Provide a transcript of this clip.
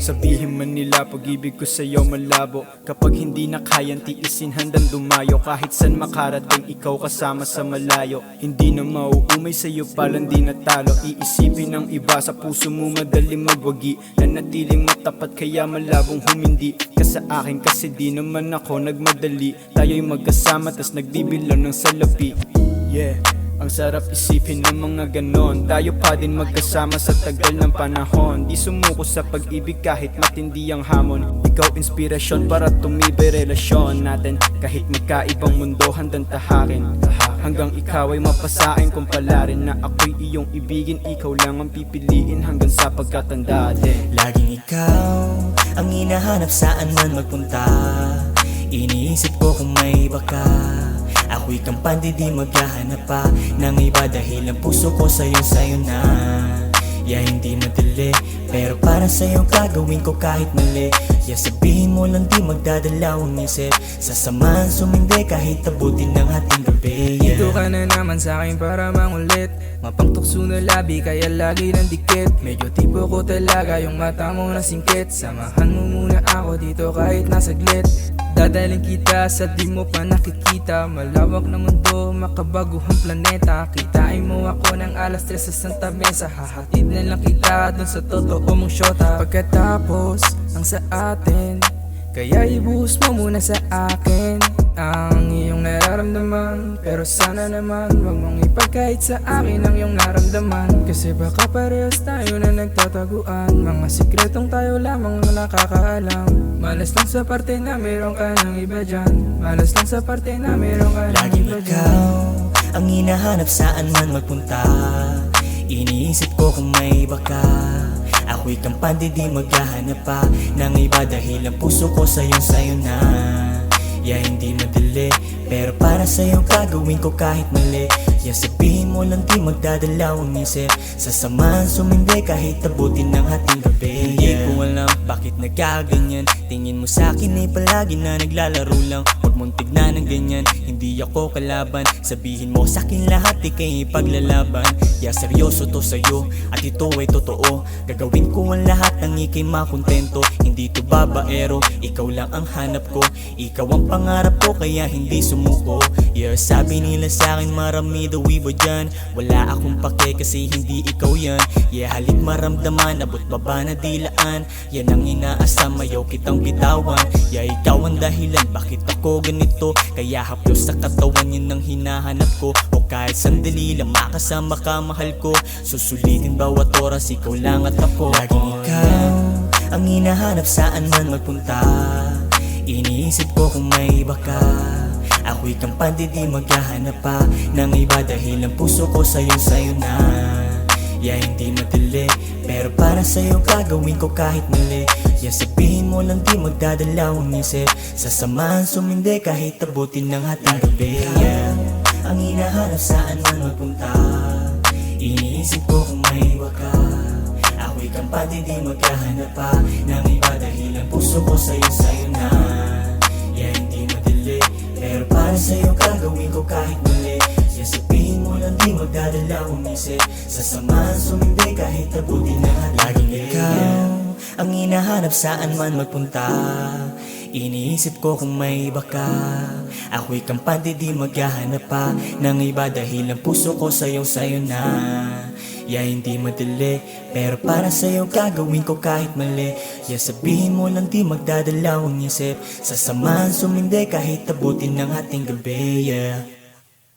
Sabihin man nila pag-ibig ko sa'yo malabo. Kapag hindi na kayang tiisin handang dumayo. Kahit san makarating ikaw kasama sa malayo. Hindi na mauumay sa'yo palang di natalo. Iisipin ng iba sa puso mo madaling magwagi. Nanatiling matapat kaya malabong humindi ka sa akin kasi di naman ako nagmadali. Tayo'y magkasama tas nagbibilang ng salapi. Yeah, ang sarap isipin ng mga ganon. Tayo pa din magkasama sa tagal ng panahon. Di sumuko sa pag-ibig kahit matindi ang hamon. Ikaw inspirasyon para tumibay relasyon natin. Kahit magkaibang mundo handang tahakin. Hanggang ikaw ay mapasain kung palarin na ako'y iyong ibigin. Ikaw lang ang pipiliin hanggang sa pagkatanda din. Laging ikaw ang hinahanap saan man magpunta. Iniisip ko kung may iba ka. Ako'y kampante di maghahanap pa ng iba dahil ang puso ko sa'yo na. Yeah, hindi madali pero para sa'yo gagawin ko kahit mali. Yeah, sabihin mo lang di magdadalawang isip. Sasamahan sumindi kahit abutin ng ating gabi. Yeah. Dito ka na naman sa'kin para mangulit. Mapangtukso na labi kaya lagi ng dikit. Medyo tipo ko talaga yung mata mo na singkit. Samahan mo muna ako dito kahit nasaglit. Dadaling kita sa di mo pa nakikita. Malawak na mundo, makabaguhang planeta. Kitain mo ako ng alas 3 sa Santa Mesa. Hahatid na lang kita dun sa totoo mong syota. Pagkatapos ang sa atin, kaya ibuhos mo muna sa akin ang iyong nararamdaman. Pero sana naman wag mong ipagkait sa akin ang iyong naramdaman. Kasi baka parehas tayo na nagtataguan. Mga sikretong tayo lamang ang nakakaalam. Malas lang sa parte na meron ka ng iba dyan. Malas lang sa parte na meron ka ng Laging iba dyan. ikaw ang hinahanap saan man magpunta. Iniisip ko kung may iba ka. Ako'y kampante di maghahanap pa ng iba dahil ang puso ko sa'yo na. Yeah, hindi madali pero para sa'yo gagawin ko kahit mali. Yeah, sabihin mo lang di magdadalawang isip. Sasamahan sumindi kahit abutin ng ating gabi. Hindi ko alam bakit nagkaganyan. Tingin mo sa'kin ay palagi na naglalaro lang. Huwag mong tignan ng ganyan, hindi ako kalaban. Sabihin mo sa'kin lahat ikay ipaglalaban. Yeah, seryoso to sa'yo at ito ay totoo. Gagawin ko ang lahat ng ikay makontento. Hindi to babaero, ikaw lang ang hanap ko. Ikaw ang pangarap ko kaya hindi sumuko. Yeah, sabi nila sa'kin marami daw iba dyan. Wala akong pake kasi hindi ikaw yan. Yeah, halik maramdaman, abot baba na dilaan. Yan ang inaasam, ayaw kitang bitawan. Yeah, ikaw ang dahilan bakit ako ganito. Kaya haplos sa katawan yun ang hinahanap ko. O kahit sandali lang makasama ka mahal ko. Susulitin bawat oras ikaw lang at ako. Laging ikaw ang hinahanap saan man magpunta. Iniisip ko kung may iba ka. Ako'y kampante di maghahanap pa ng iba dahil ang puso ko sa'yo na. Yeah, hindi madali pero para sa'yo gagawin ko kahit mali. Yeah, sabihin mo lang di magdadalawang isip. Sasamahan sumindi kahit abutin ng ating gabi. Yeah, ang hinahanap saan man magpunta. Iniisip ko kung may iba ka. Ako'y kampante di maghahanap pa ng iba dahil ang puso ko sa'yo na. Yeah, hindi madali pero para sa'yo gagawin ko kahit mali. Yeah, sabihin mo lang di magdadalawang isip. Sasamahan sumindi kahit abutin ng ating gabi. Laging ikaw ang hinahanap saan man magpunta. Iniisip ko kung may iba ka. Ako'y kampante di maghahanap pa ng iba dahil ang puso ko sa'yo na. Yeah, hindi madali pero para sa'yo gagawin ko kahit mali. Yeah, sabihin mo lang di magdadalawang isip. Sasamahan sumindi kahit abutin ng ating gabi. Yeah.